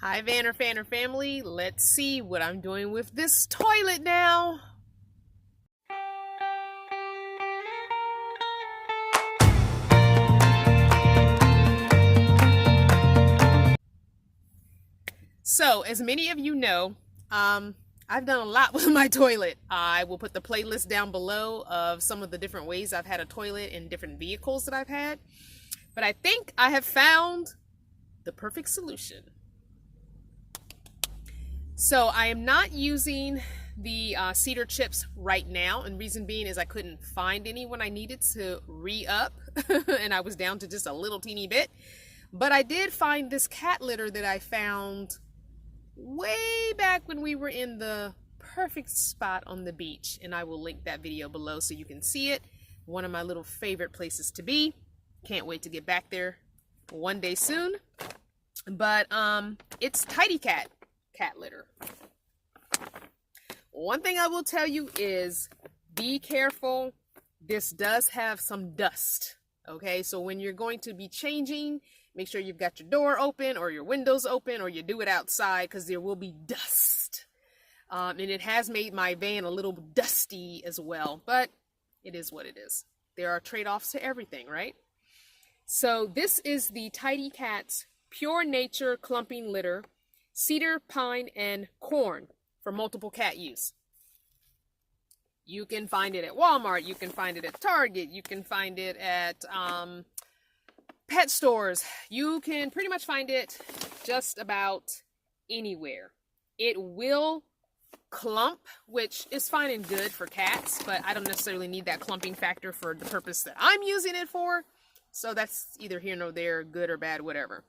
Hi Fanner family, let's see what I'm doing with this toilet now. So, as many of you know, I've done a lot with my toilet. I will put the playlist down below of some of the different ways I've had a toilet in different vehicles that I've had. But I think I have found the perfect solution. So I am not using the cedar chips right now, and reason being is I couldn't find any when I needed to re-up and I was down to just a little teeny bit. But I did find this cat litter that I found way back when we were in the perfect spot on the beach, and I will link that video below so you can see it. One of my little favorite places to be. Can't wait to get back there one day soon. But it's Tidy cat litter. One thing I will tell you is be careful. This does have some dust. Okay, so when you're going to be changing, make sure you've got your door open or your windows open, or you do it outside, because there will be dust. And it has made my van a little dusty as well, but it is what it is. There are trade-offs to everything, right? So this is the Tidy Cat's Pure Nature Clumping Litter, cedar, pine, and corn for multiple cat use. You can find it at Walmart, you can find it at Target, you can find it at pet stores. You can pretty much find it just about anywhere. It will clump, which is fine and good for cats, but I don't necessarily need that clumping factor for the purpose that I'm using it for. So that's either here nor there, good or bad, whatever.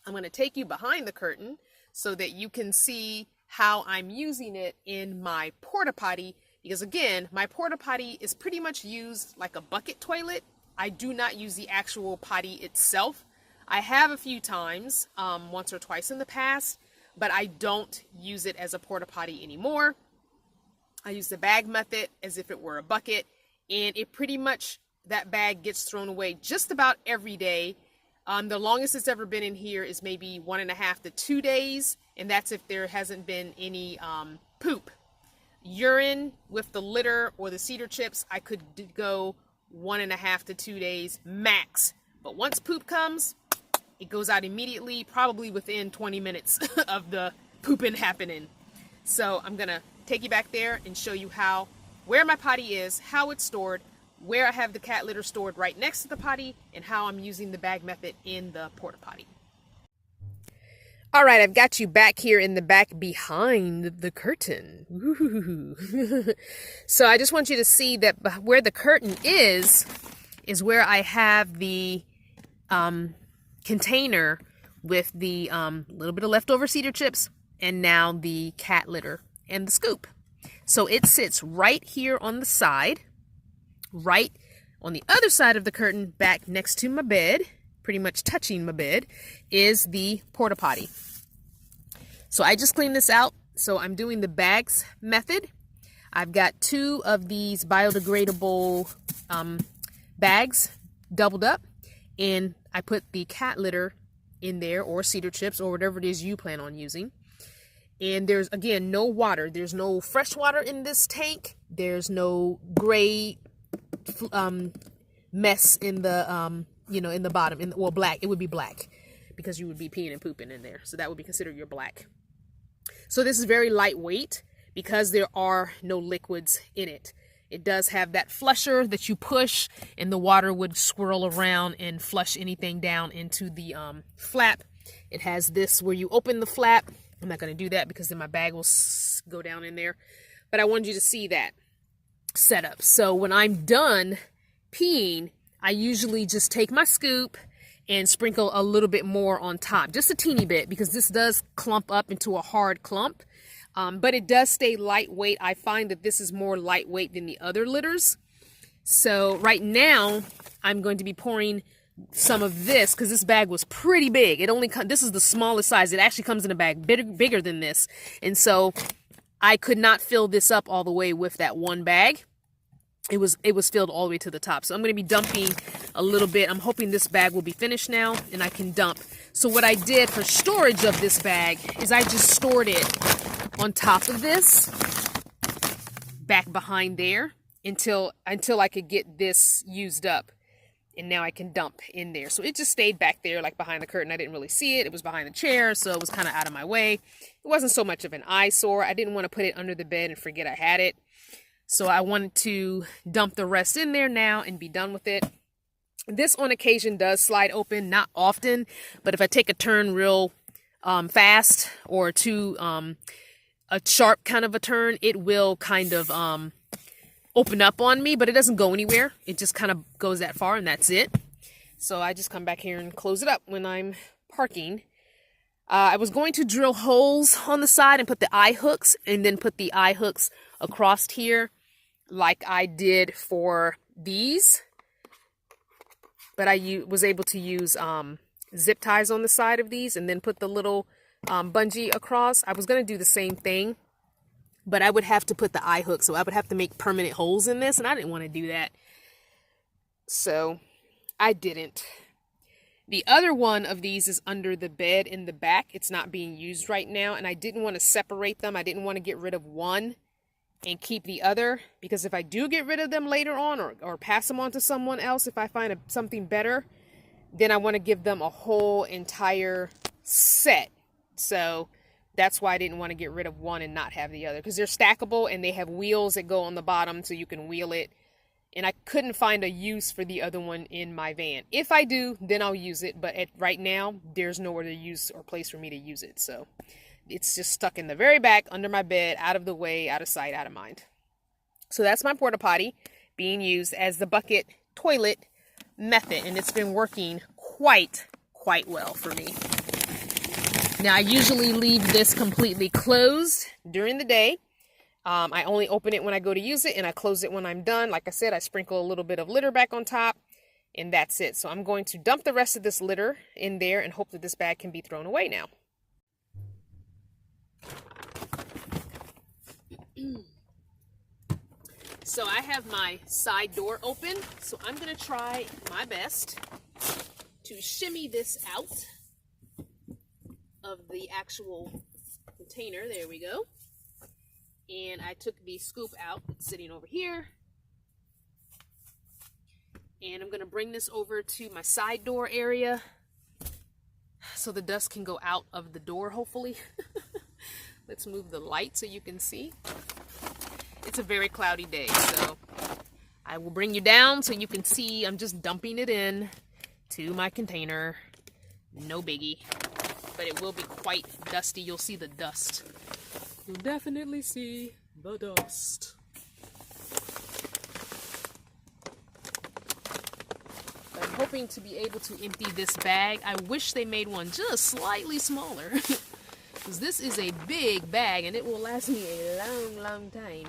I'm going to take you behind the curtain so that you can see how I'm using it in my porta potty, because again, my porta potty is pretty much used like a bucket toilet. I do not use the actual potty itself. I have a few times, once or twice in the past, but I don't use it as a porta potty anymore. I use the bag method as if it were a bucket, and it pretty much, that bag gets thrown away just about every day. The longest it's ever been in here is maybe 1.5 to 2 days, and that's if there hasn't been any poop. Urine with the litter or the cedar chips, I could go 1.5 to 2 days max. But once poop comes, it goes out immediately, probably within 20 minutes of the pooping happening. So I'm gonna take you back there and show you where my potty is, how it's stored, where I have the cat litter stored right next to the potty, and how I'm using the bag method in the porta potty. All right, I've got you back here in the back behind the curtain. So I just want you to see that where the curtain is where I have the container with the little bit of leftover cedar chips, and now the cat litter and the scoop. So it sits right here on the side. Right on the other side of the curtain, back next to my bed, pretty much touching my bed, is the porta potty. So I just cleaned this out. So I'm doing the bags method. I've got 2 of these biodegradable bags doubled up, and I put the cat litter in there, or cedar chips, or whatever it is you plan on using. And there's, again, no water. There's no fresh water in this tank. There's no gray mess in the in the bottom, well, black. It would be black because you would be peeing and pooping in there, so that would be considered your black. So this is very lightweight because there are no liquids in it. It does have that flusher that you push, and the water would swirl around and flush anything down into the flap. It has this where you open the flap. I'm not going to do that because then my bag will go down in there, but I wanted you to see that setup. So when I'm done peeing, I usually just take my scoop and sprinkle a little bit more on top, just a teeny bit, because this does clump up into a hard clump, but it does stay lightweight. I find that this is more lightweight than the other litters. So right now I'm going to be pouring some of this, because this bag was pretty big. This is the smallest size. It actually comes in a bag bigger than this, and so I could not fill this up all the way with that one bag. It was filled all the way to the top. So I'm going to be dumping a little bit. I'm hoping this bag will be finished now and I can dump. So what I did for storage of this bag is I just stored it on top of this, back behind there, until I could get this used up. And now I can dump in there. So it just stayed back there, like behind the curtain. I didn't really see it. It was behind the chair, so it was kind of out of my way. It wasn't so much of an eyesore. I didn't want to put it under the bed and forget I had it. So I wanted to dump the rest in there now and be done with it. This on occasion does slide open, not often, but if I take a turn real fast or too a sharp kind of a turn, it will kind of open up on me, but it doesn't go anywhere. It just kind of goes that far and that's it. So I just come back here and close it up when I'm parking. I was going to drill holes on the side and put the eye hooks, and then put the eye hooks across here like I did for these. But I was able to use zip ties on the side of these and then put the little bungee across. I was going to do the same thing, but I would have to put the eye hook, so I would have to make permanent holes in this, and I didn't want to do that. So I didn't. The other one of these is under the bed in the back. It's not being used right now, and I didn't want to separate them. I didn't want to get rid of one and keep the other, because if I do get rid of them later on or pass them on to someone else, if I find something better, then I want to give them a whole entire set. So that's why I didn't want to get rid of one and not have the other, because they're stackable and they have wheels that go on the bottom so you can wheel it. And I couldn't find a use for the other one in my van. If I do, then I'll use it. But right now, there's nowhere to use or place for me to use it. So it's just stuck in the very back under my bed, out of the way, out of sight, out of mind. So that's my porta potty being used as the bucket toilet method. And it's been working quite well for me. Now, I usually leave this completely closed during the day. I only open it when I go to use it, and I close it when I'm done. Like I said, I sprinkle a little bit of litter back on top, and that's it. So I'm going to dump the rest of this litter in there and hope that this bag can be thrown away now. So I have my side door open, so I'm going to try my best to shimmy this out of the actual container. There we go. And I took the scoop out. It's sitting over here. And I'm going to bring this over to my side door area so the dust can go out of the door, hopefully. Let's move the light so you can see. It's a very cloudy day, so I will bring you down so you can see. I'm just dumping it in to my container. No biggie. But it will be quite dusty. You'll see the dust. You'll definitely see the dust. I'm hoping to be able to empty this bag. I wish they made one just slightly smaller. Because this is a big bag and it will last me a long time.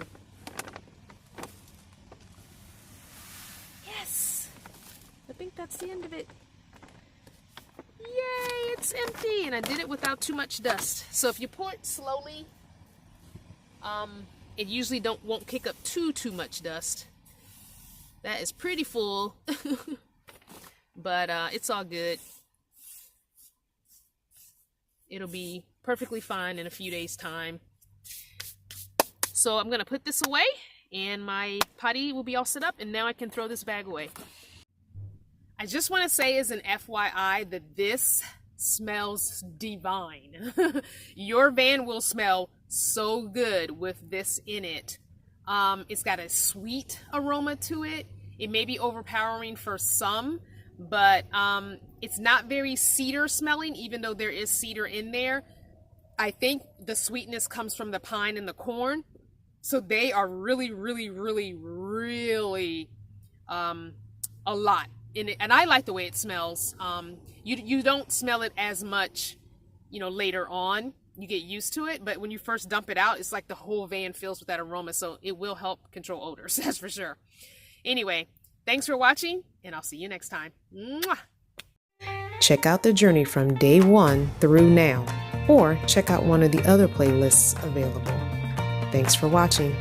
Yes! I think that's the end of it. Yay, it's empty, and I did it without too much dust. So if you pour it slowly, it usually won't kick up too much dust. That is pretty full, but it's all good. It'll be perfectly fine in a few days' time. So I'm gonna put this away, and my potty will be all set up, and now I can throw this bag away. I just want to say as an FYI that this smells divine. Your van will smell so good with this in it. It's got a sweet aroma to it. It may be overpowering for some, but it's not very cedar smelling, even though there is cedar in there. I think the sweetness comes from the pine and the corn. So they are really a lot. And I like the way it smells. You don't smell it as much, later on. You get used to it, but when you first dump it out, it's like the whole van fills with that aroma, so it will help control odors, that's for sure. Anyway, thanks for watching, and I'll see you next time. Mwah! Check out the journey from day 1 through now, or check out one of the other playlists available. Thanks for watching.